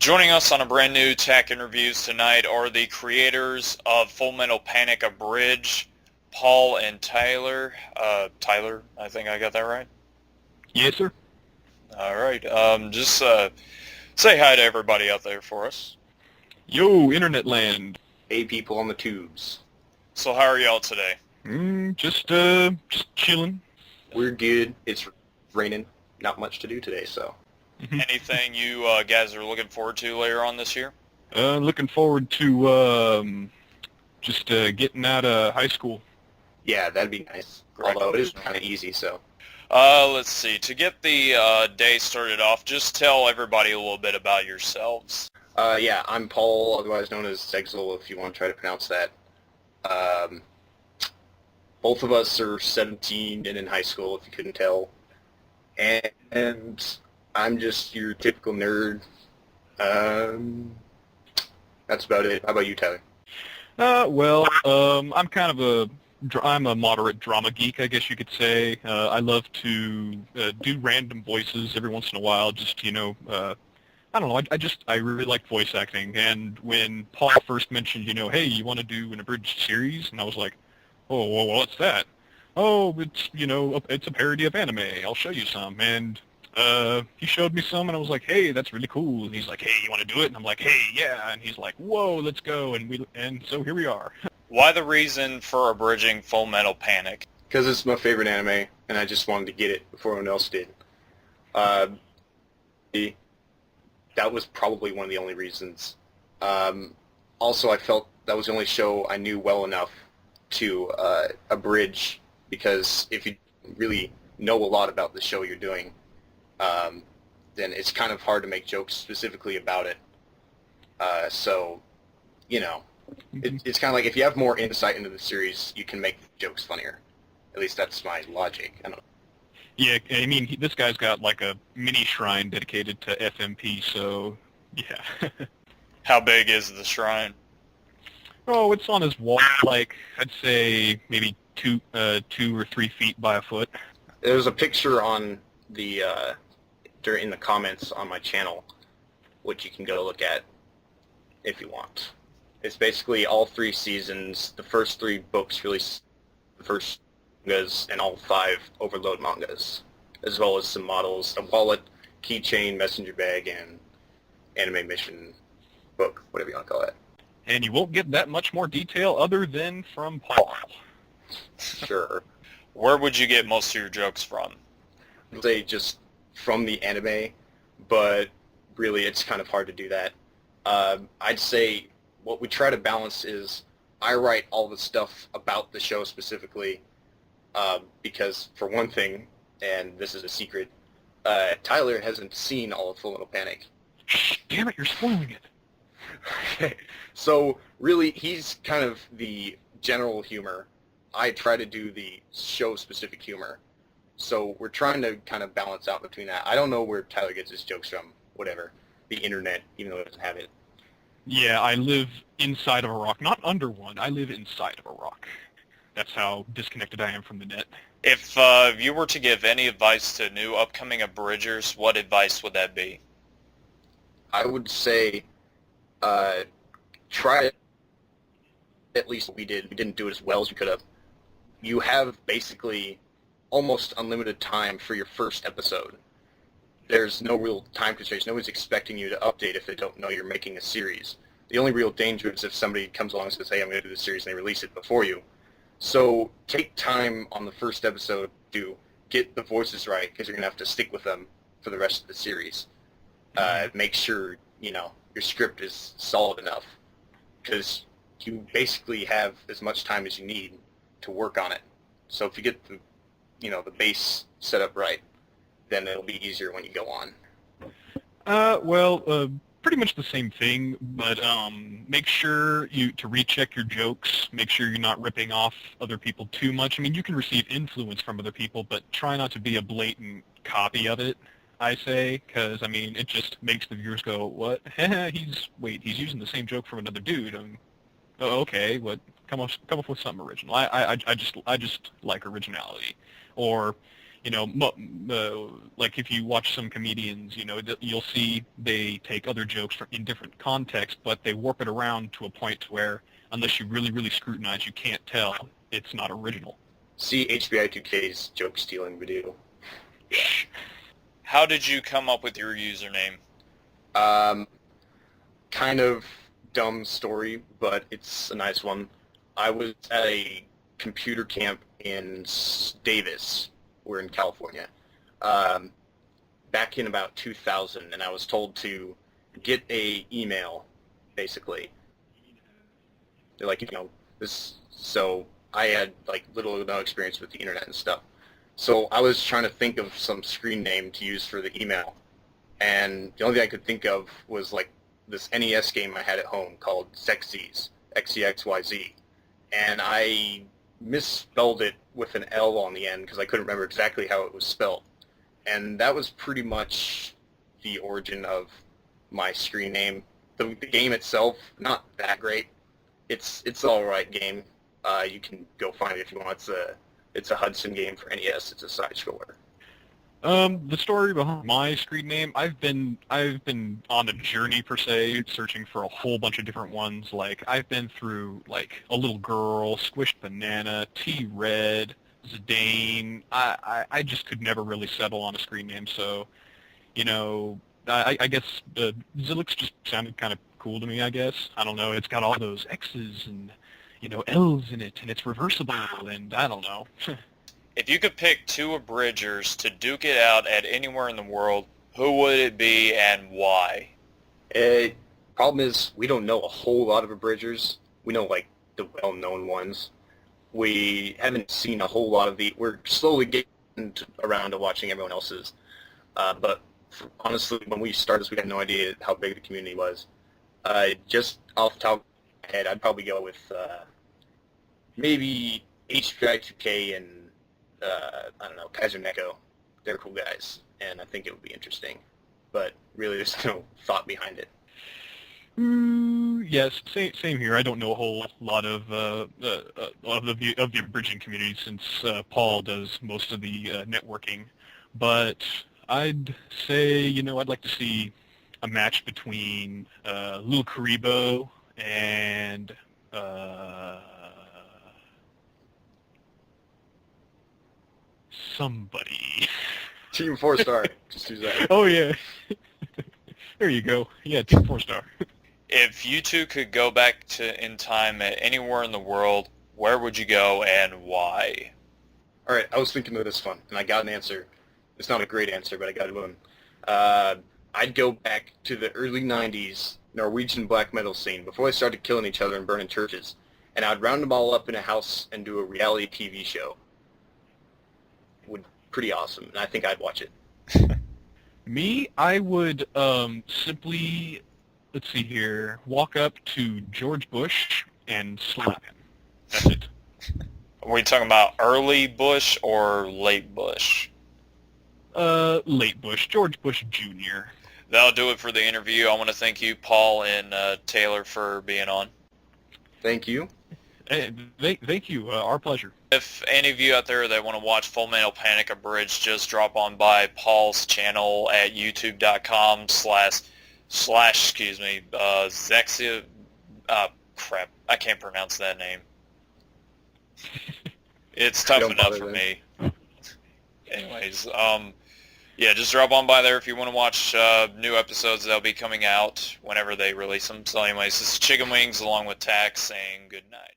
Joining us on a brand new Tech Interviews tonight are the creators of Full Metal Panic Abridged, Paul and Tyler. Tyler, I think I got that right. Yes, sir. All right. Just say hi to everybody out there for us. Yo, internet land. Hey, people on the tubes. So how are y'all today? Just chilling. We're good. It's raining. Not much to do today, so. Anything you guys are looking forward to later on this year? Looking forward to just getting out of high school. Yeah, that'd be nice. Great. Although it is kind of easy, so. Let's see. To get the day started off, just tell everybody a little bit about yourselves. Yeah, I'm Paul, otherwise known as Xexyzl, if you want to try to pronounce that. Both of us are 17 and in high school, if you couldn't tell. And I'm just your typical nerd. That's about it. How about you, Tyler? I'm a moderate drama geek, I guess you could say. I love to do random voices every once in a while, just, I don't know, I really like voice acting. And when Paul first mentioned, hey, you want to do an abridged series? And I was like, oh, well, what's that? Oh, it's a parody of anime. I'll show you some. And he showed me some, and I was like, hey, that's really cool. And he's like, hey, you want to do it? And I'm like, hey, yeah. And he's like, whoa, let's go. And so here we are. Why the reason for abridging Full Metal Panic? Because it's my favorite anime, and I just wanted to get it before anyone else did. That was probably one of the only reasons. Also, I felt that was the only show I knew well enough to abridge, because if you really know a lot about the show you're doing, then it's kind of hard to make jokes specifically about it. It's kind of like if you have more insight into the series, you can make jokes funnier. At least that's my logic. I don't know. Yeah, I mean, this guy's got like a mini shrine dedicated to FMP, so yeah. How big is the shrine? Oh, it's on his wall, like I'd say maybe 2 or 3 feet by a foot. There's a picture on the in the comments on my channel, which you can go look at if you want. It's basically all 3 seasons, the first 3 books released, the first mangas, and all 5 Overload mangas, as well as some models, a wallet, keychain, messenger bag, and anime mission book, whatever you want to call it. And you won't get that much more detail other than from Paul. Sure. Where would you get most of your jokes from? I'd say just from the anime, but really it's kind of hard to do that. I'd say what we try to balance is I write all the stuff about the show specifically, because for one thing, and this is a secret, Tyler hasn't seen all of Full Metal Panic. Damn it, you're spoiling it. Okay. So really, he's kind of the general humor. I try to do the show-specific humor. So we're trying to kind of balance out between that. I don't know where Tyler gets his jokes from, whatever. The internet, even though he doesn't have it. Yeah, I live inside of a rock. Not under one. I live inside of a rock. That's how disconnected I am from the net. If you were to give any advice to new upcoming abridgers, what advice would that be? I would say try it. At least we did. We didn't do it as well as we could have. You have basically almost unlimited time for your first episode. There's no real time constraints. Nobody's expecting you to update if they don't know you're making a series. The only real danger is if somebody comes along and says, hey, I'm going to do this series, and they release it before you. So take time on the first episode to get the voices right, because you're going to have to stick with them for the rest of the series. Make sure, your script is solid enough, because you basically have as much time as you need to work on it. So if you get the base set up right, then it'll be easier when you go on. Pretty much the same thing, but make sure to recheck your jokes. Make sure you're not ripping off other people too much. I mean, you can receive influence from other people, but try not to be a blatant copy of it, I say, because, I mean, it just makes the viewers go, what? He's using the same joke from another dude. Oh, okay, come up with something original. I just like originality. Or you know, like if you watch some comedians, you know, you'll see they take other jokes in different contexts, but they warp it around to a point where, unless you really, really scrutinize, you can't tell it's not original. See HBI2K's joke stealing video. How did you come up with your username? Kind of dumb story, but it's a nice one. I was at a computer camp in Davis. We're in California. Back in about 2000, and I was told to get a email, basically. They're like, you know, this. So I had like little or no experience with the internet and stuff. So I was trying to think of some screen name to use for the email, and the only thing I could think of was like this NES game I had at home called Xexyzl, Xexyz, and I misspelled it with an L on the end because I couldn't remember exactly how it was spelled. And that was pretty much the origin of my screen name. The game itself, not that great. It's an alright game. You can go find it if you want. It's a Hudson game for NES. It's a side scroller. The story behind my screen name, I've been on a journey per se, searching for a whole bunch of different ones. Like I've been through like a little girl, squished banana, T-Red, Zidane. I just could never really settle on a screen name. So, you know, I guess Xillix just sounded kind of cool to me. I guess I don't know. It's got all those X's and L's in it, and it's reversible, and I don't know. If you could pick two abridgers to duke it out at anywhere in the world, who would it be and why? Problem is, we don't know a whole lot of abridgers. We know, like, the well-known ones. We haven't seen a whole lot of we're slowly getting around to watching everyone else's. But honestly, when we started this, we had no idea how big the community was. Just off the top of my head, I'd probably go with maybe HPI2K and I don't know, Kaiser Neko. They're cool guys, and I think it would be interesting. But really, there's no thought behind it. Yes, same here. I don't know a whole lot of the abridging community since Paul does most of the networking. But I'd say, I'd like to see a match between Lil Karibo and somebody. Team 4-star. Just use that. Oh, yeah. There you go. Yeah, Team 4-star. If you two could go back in time at anywhere in the world, where would you go and why? All right, I was thinking of this one, and I got an answer. It's not a great answer, but I got one. I'd go back to the early 90s Norwegian black metal scene before they started killing each other and burning churches, and I'd round them all up in a house and do a reality TV show. Pretty awesome, and I think I'd watch it. Me, I would simply, let's see here, walk up to George Bush and slap him. That's it. Are we talking about early Bush or late Bush? Late Bush, George Bush Jr. That'll do it for the interview. I want to thank you, Paul and Taylor, for being on. Thank you. Hey, thank you. Our pleasure. If any of you out there that want to watch Full Metal Panic Abridged, just drop on by Paul's channel at youtube.com Xexyzl, crap, I can't pronounce that name. It's tough enough for me. Anyways, yeah, just drop on by there if you want to watch new episodes that'll be coming out whenever they release them. So anyways, this is Chicken Wings along with T.A.C saying good night.